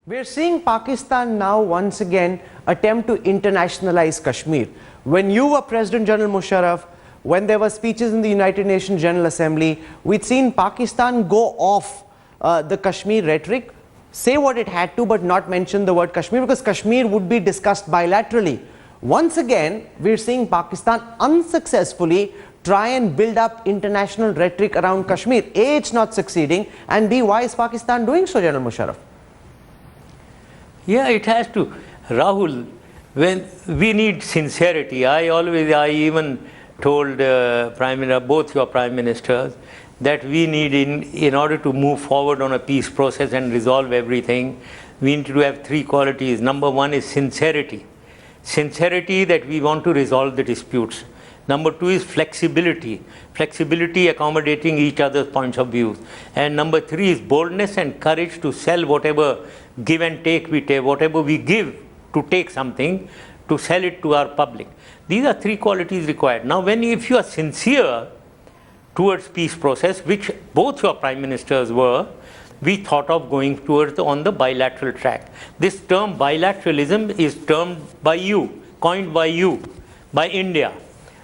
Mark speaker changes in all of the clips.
Speaker 1: We're seeing Pakistan now once again attempt to internationalize Kashmir. When you were President General Musharraf, when there were speeches in the United Nations General Assembly, we'd seen Pakistan go off the Kashmir rhetoric, say what it had to but not mention the word Kashmir, because Kashmir would be discussed bilaterally. Once again, we're seeing Pakistan unsuccessfully try and build up international rhetoric around Kashmir. A, it's not succeeding, and B, why is Pakistan doing so, General Musharraf?
Speaker 2: Yeah, it has to. Rahul, when we need sincerity, I even told both your prime ministers that we need, in order to move forward on a peace process and resolve everything, we need to have three qualities. Number one is sincerity. Sincerity that we want to resolve the disputes. Number two is flexibility. Flexibility accommodating each other's points of view. And number three is boldness and courage to sell whatever give and take we take, whatever we give to take something, to sell it to our public. These are three qualities required. Now, if you are sincere towards peace process, which both your prime ministers were, we thought of going towards on the bilateral track. This term bilateralism is termed by you, coined by you, by India.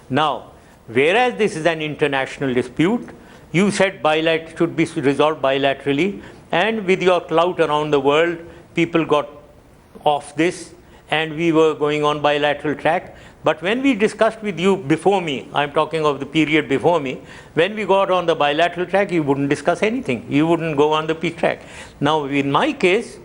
Speaker 2: Now, whereas this is an international dispute, you said it should be resolved bilaterally, and with your clout around the world, people got off this, and we were going on bilateral track. But when we discussed with you before me, I'm talking of the period before me, when we got on the bilateral track, you wouldn't discuss anything. You wouldn't go on the peace track. Now, in my case,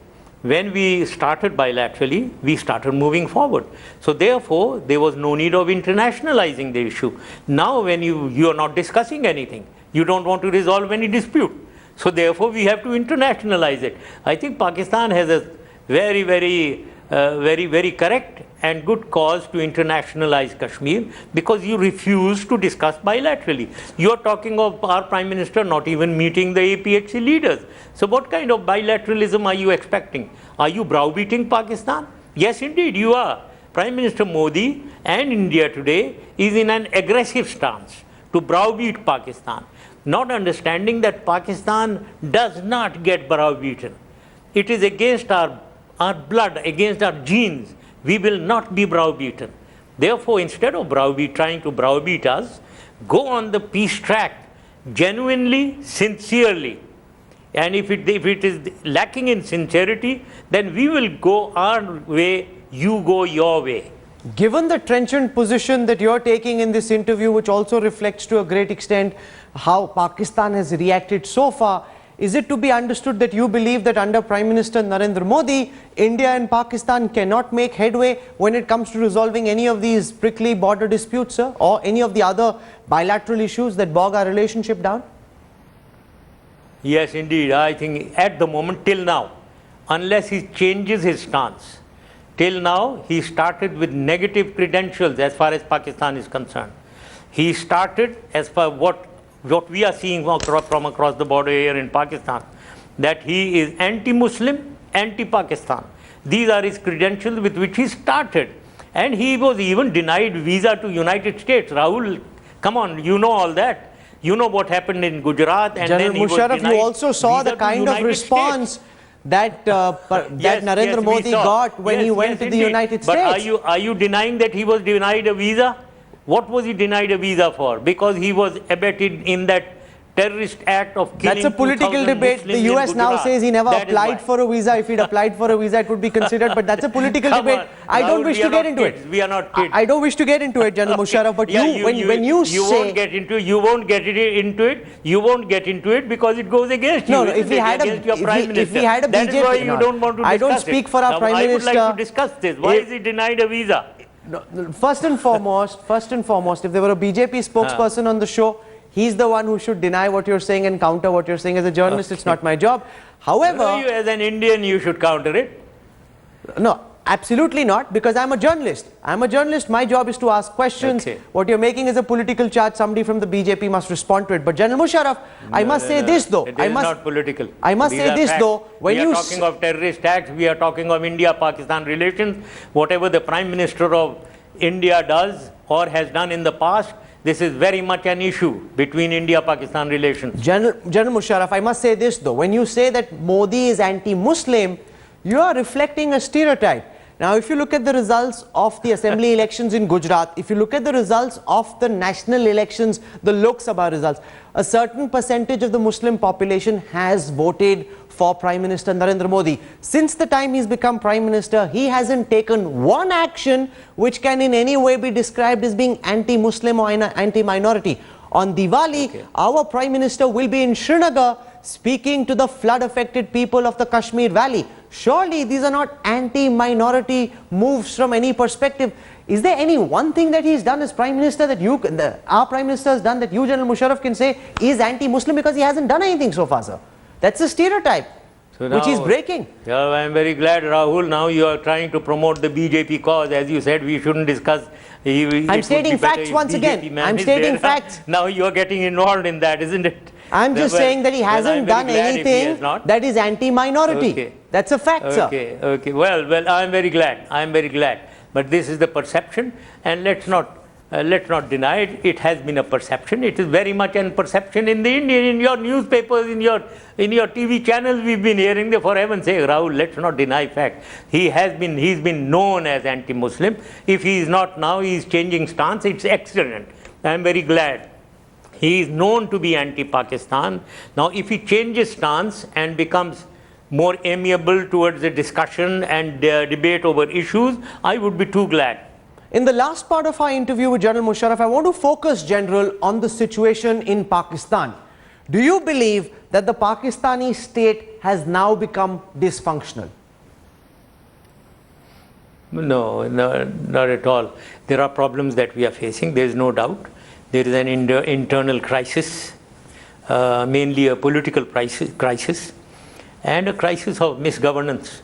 Speaker 2: when we started bilaterally, we started moving forward. So therefore, there was no need of internationalizing the issue. Now, when you are not discussing anything, you don't want to resolve any dispute. So therefore, we have to internationalize it. I think Pakistan has a very, very correct and good cause to internationalize Kashmir, because you refuse to discuss bilaterally. You are talking of our Prime Minister not even meeting the APHC leaders. So what kind of bilateralism are you expecting? Are you browbeating Pakistan? Yes, indeed, you are. Prime Minister Modi and India today is in an aggressive stance to browbeat Pakistan, not understanding that Pakistan does not get browbeaten. It is against our blood, against our genes. We will not be browbeaten. Therefore, instead of trying to browbeat us, go on the peace track, genuinely, sincerely. And if it is lacking in sincerity, then we will go our way, you go your way.
Speaker 1: Given the trenchant position that you're taking in this interview, which also reflects to a great extent how Pakistan has reacted so far, is it to be understood that you believe that under Prime Minister Narendra Modi, India and Pakistan cannot make headway when it comes to resolving any of these prickly border disputes, sir, or any of the other bilateral issues that bog our relationship down?
Speaker 2: Yes, indeed. I think at the moment, till now, unless he changes his stance, till now, he started with negative credentials as far as Pakistan is concerned. He started, as far what we are seeing from across the border here in Pakistan, that he is anti-Muslim, anti-Pakistan. These are his credentials with which he started. And he was even denied visa to United States. Rahul, come on, you know all that. You know what happened in Gujarat. And
Speaker 1: General
Speaker 2: then
Speaker 1: Musharraf, you also saw the kind of response that Narendra Modi got when he went to the United States.
Speaker 2: But are you denying that he was denied a visa? What was he denied a visa for? Because he was abetted in that terrorist act of killing.
Speaker 1: That's a political debate. The US now says he never applied for a visa. If he'd applied for a visa, it would be considered. But that's a political debate. I don't wish to get into it.
Speaker 2: We are not kids.
Speaker 1: I don't wish to get into it, General Musharraf. But when you say...
Speaker 2: You won't get into it. You won't get into it. You won't get into it because it goes against you.
Speaker 1: No, if we had a BJP...
Speaker 2: That is why you don't want to discuss it.
Speaker 1: I don't speak for our Prime Minister.
Speaker 2: I would like to discuss this. Why is he denied a visa?
Speaker 1: No, first and foremost, if there were a BJP spokesperson on the show, he's the one who should deny what you're saying and counter what you're saying. As a journalist, it's not my job. However...
Speaker 2: as an Indian, you should counter it.
Speaker 1: No, absolutely not, because I'm a journalist. I'm a journalist. My job is to ask questions.
Speaker 2: Okay.
Speaker 1: What you're making is a political charge. Somebody from the BJP must respond to it. But General Musharraf, I must say this though.
Speaker 2: It is not political.
Speaker 1: I must say this though.
Speaker 2: When we are talking of terrorist acts, we are talking of India-Pakistan relations. Whatever the Prime Minister of India does or has done in the past, this is very much an issue between India-Pakistan relations.
Speaker 1: General Musharraf, I must say this though. When you say that Modi is anti-Muslim, you are reflecting a stereotype. Now, if you look at the results of the assembly elections in Gujarat, if you look at the results of the national elections, the Lok Sabha results, a certain percentage of the Muslim population has voted for Prime Minister Narendra Modi. Since the time he's become Prime Minister, he hasn't taken one action which can in any way be described as being anti-Muslim or anti-minority. On Diwali, our Prime Minister will be in Srinagar speaking to the flood-affected people of the Kashmir Valley. Surely these are not anti-minority moves from any perspective. Is there any one thing that he's done as Prime Minister that our Prime Minister has done that you, General Musharraf, can say is anti-Muslim, because he hasn't done anything so far, sir? That's a stereotype which he's breaking.
Speaker 2: Yeah, I'm very glad, Rahul. Now you are trying to promote the BJP cause. As you said, we shouldn't discuss.
Speaker 1: I'm stating facts once again. I'm stating facts.
Speaker 2: Now you are getting involved in that, isn't it?
Speaker 1: I'm just saying that he hasn't done anything that is anti-minority.
Speaker 2: Okay.
Speaker 1: That's a fact, sir.
Speaker 2: Okay. Well, I'm very glad. I'm very glad. But this is the perception, and let's not deny it. It has been a perception. It is very much a perception in the Indian, in your newspapers, in your TV channels. We've been hearing them for heaven's sake. Rahul, let's not deny fact. He's been known as anti-Muslim. If he is not now, he is changing stance. It's excellent. I'm very glad. He is known to be anti-Pakistan. Now, if he changes stance and becomes more amiable towards the discussion and debate over issues, I would be too glad.
Speaker 1: In the last part of our interview with General Musharraf, I want to focus, General, on the situation in Pakistan. Do you believe that the Pakistani state has now become dysfunctional?
Speaker 2: No, not at all. There are problems that we are facing, there is no doubt. There is an internal crisis, mainly a political crisis, and a crisis of misgovernance,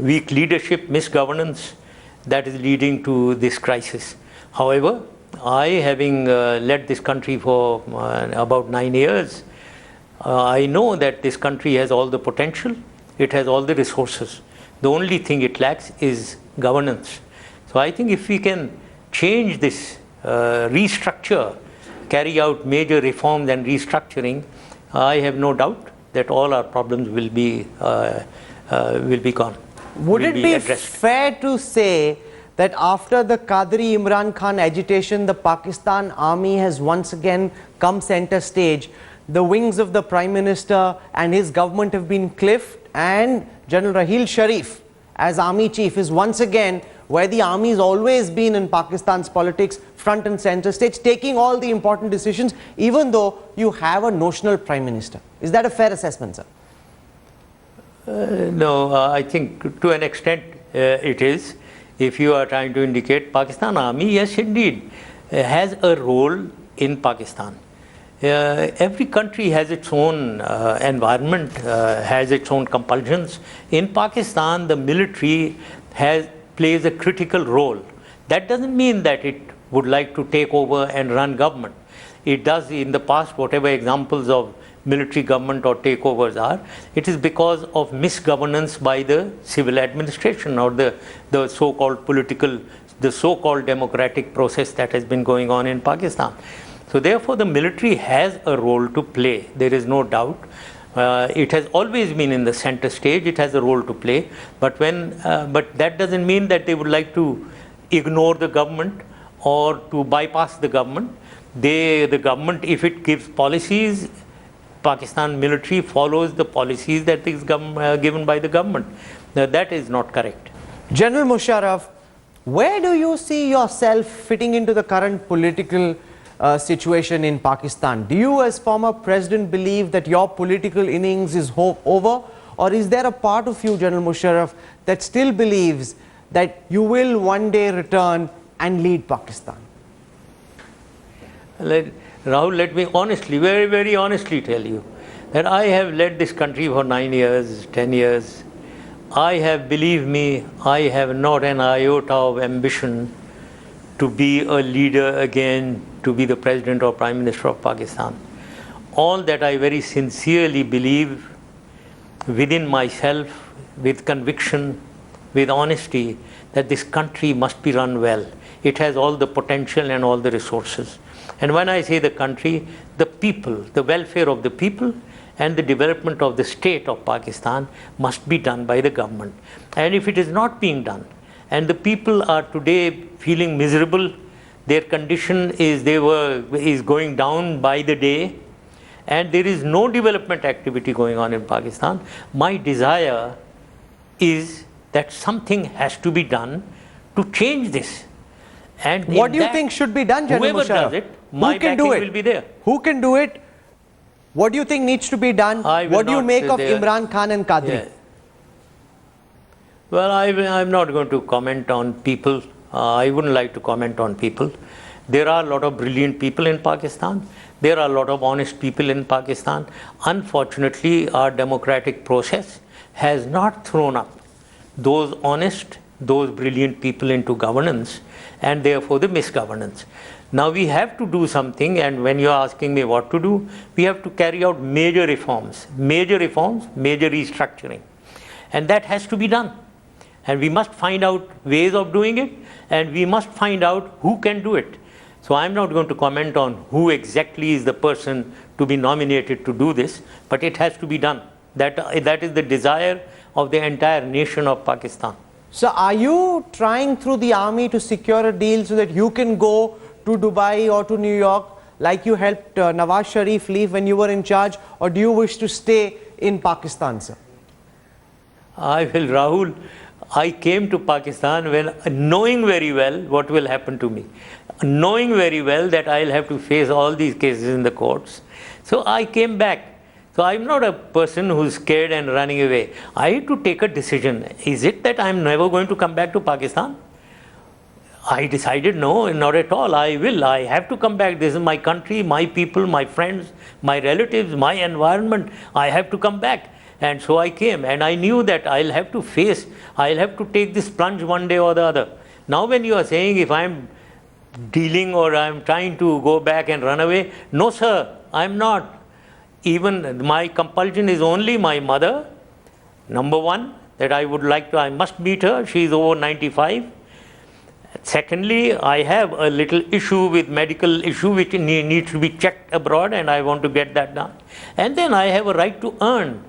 Speaker 2: weak leadership, misgovernance, that is leading to this crisis. However, I, having led this country for about 9 years, I know that this country has all the potential, it has all the resources. The only thing it lacks is governance. So I think if we can change this, restructure, carry out major reforms and restructuring, I have no doubt that all our problems will be gone.
Speaker 1: Would it be fair to say that after the Qadri Imran Khan agitation, the Pakistan army has once again come center stage? The wings of the Prime Minister and his government have been cliffed, and General Raheel Sharif as army chief is once again, where the army has always been in Pakistan's politics, front and center stage, taking all the important decisions, even though you have a notional Prime Minister. Is that a fair assessment, sir?
Speaker 2: No, I think to an extent it is. If you are trying to indicate Pakistan army, yes indeed, has a role in Pakistan. Every country has its own environment, has its own compulsions. In Pakistan, the military plays a critical role. That doesn't mean that it would like to take over and run government. It does in the past, whatever examples of military government or takeovers are, it is because of misgovernance by the civil administration or the so-called political, the so-called democratic process that has been going on in Pakistan. So therefore the military has a role to play, there is no doubt. It has always been in the center stage, it has a role to play, but that doesn't mean that they would like to ignore the government or to bypass the government. The government, if it gives policies, Pakistan military follows the policies that is given by the government. Now, that is not correct.
Speaker 1: General Musharraf, where do you see yourself fitting into the current political situation in Pakistan? Do you as former president believe that your political innings is over, or is there a part of you, General Musharraf, that still believes that you will one day return and lead Pakistan?
Speaker 2: Rahul, let me honestly, very, very honestly tell you that I have led this country for 9 years, 10 years. I have, believe me, I have not an iota of ambition to be a leader again, to be the President or Prime Minister of Pakistan. All that I very sincerely believe within myself, with conviction, with honesty, that this country must be run well. It has all the potential and all the resources. And when I say the country, the people, the welfare of the people and the development of the state of Pakistan must be done by the government. And if it is not being done, and the people are today feeling miserable, their condition is going down by the day, and there is no development activity going on in Pakistan, my desire is that something has to be done to change this. And
Speaker 1: what do you think should be done, General
Speaker 2: whoever
Speaker 1: Musharraf?
Speaker 2: does it, my backing will be there.
Speaker 1: Who can do it? What do you think needs to be done? What do you make of Imran Khan and Qadri?
Speaker 2: Yeah. Well, I'm not going to comment on people. I wouldn't like to comment on people. There are a lot of brilliant people in Pakistan. There are a lot of honest people in Pakistan. Unfortunately, our democratic process has not thrown up those honest, those brilliant people into governance, and therefore the misgovernance. Now we have to do something, and when you are asking me what to do, we have to carry out major reforms, major restructuring. And that has to be done. And we must find out ways of doing it, and we must find out who can do it. So I'm not going to comment on who exactly is the person to be nominated to do this, but it has to be done. That is the desire of the entire nation of Pakistan.
Speaker 1: So are you trying through the army to secure a deal so that you can go to Dubai or to New York like you helped Nawaz Sharif leave when you were in charge, or do you wish to stay in Pakistan, sir?
Speaker 2: Rahul, I came to Pakistan when knowing very well what will happen to me, knowing very well that I'll have to face all these cases in the courts. So I came back. So I'm not a person who's scared and running away. I had to take a decision. Is it that I'm never going to come back to Pakistan? I decided no, not at all. I will. I have to come back. This is my country, my people, my friends, my relatives, my environment. I have to come back. And so I came, and I knew that I'll have to take this plunge one day or the other. Now when you are saying if I'm dealing or I'm trying to go back and run away, no sir, I'm not. Even my compulsion is only my mother. Number one, that I must meet her. She is over 95. Secondly, I have a little medical issue which needs to be checked abroad, and I want to get that done. And then I have a right to earn.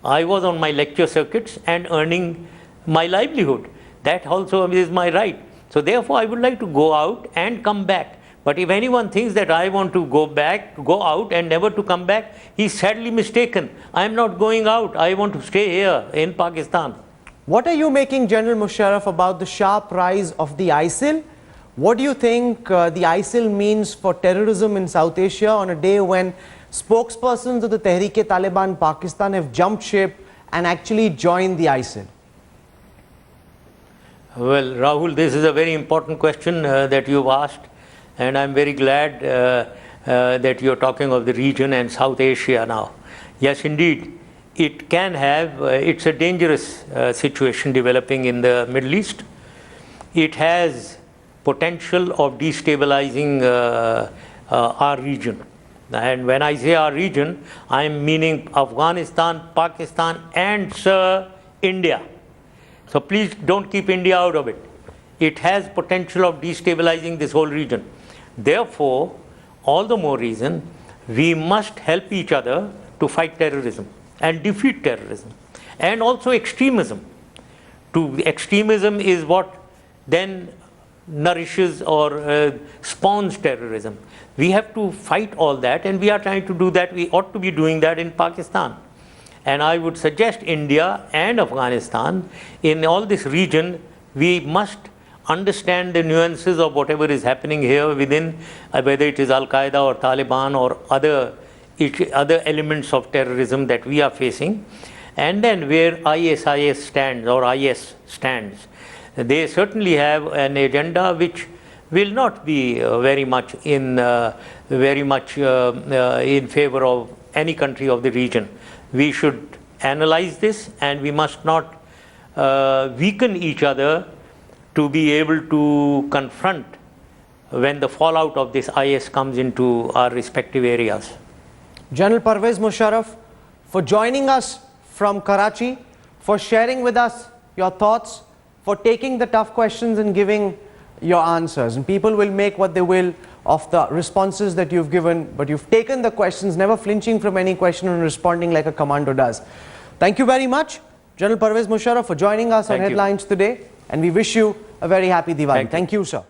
Speaker 2: I was on my lecture circuits and earning my livelihood. That also is my right. So therefore, I would like to go out and come back. But if anyone thinks that I want to go out and never to come back, he's sadly mistaken. I am not going out. I want to stay here in Pakistan.
Speaker 1: What are you making, General Musharraf, about the sharp rise of the ISIL? What do you think the ISIL means for terrorism in South Asia on a day when spokespersons of the Tehreek-e-Taliban Pakistan have jumped ship and actually joined the ISIL?
Speaker 2: Well, Rahul, this is a very important question that you've asked, and I'm very glad that you're talking of the region and South Asia now. Yes, indeed, it can have, it's a dangerous situation developing in the Middle East. It has potential of destabilizing our region. And when I say our region, I'm meaning Afghanistan, Pakistan, and India. So please don't keep India out of it. It has potential of destabilizing this whole region. Therefore, all the more reason, we must help each other to fight terrorism and defeat terrorism, and also extremism. Extremism is what then nourishes or spawns terrorism. We have to fight all that, and we are trying to do that. We ought to be doing that in Pakistan. And I would suggest India and Afghanistan, in all this region, we must understand the nuances of whatever is happening here within, whether it is Al-Qaeda or Taliban or other elements of terrorism that we are facing. And then where ISIS stands, or IS stands, they certainly have an agenda which will not be very much in favor of any country of the region. We should analyze this, and we must not weaken each other to be able to confront when the fallout of this IS comes into our respective areas.
Speaker 1: General Pervez Musharraf, for joining us from Karachi, for sharing with us your thoughts, for taking the tough questions and giving your answers, and people will make what they will of the responses that you've given, but you've taken the questions, never flinching from any question and responding like a commando does. Thank you very much, General Pervez Musharraf, for joining us on
Speaker 2: Thank you.
Speaker 1: Headlines today, and we wish you a very happy Diwali. Thank you, sir.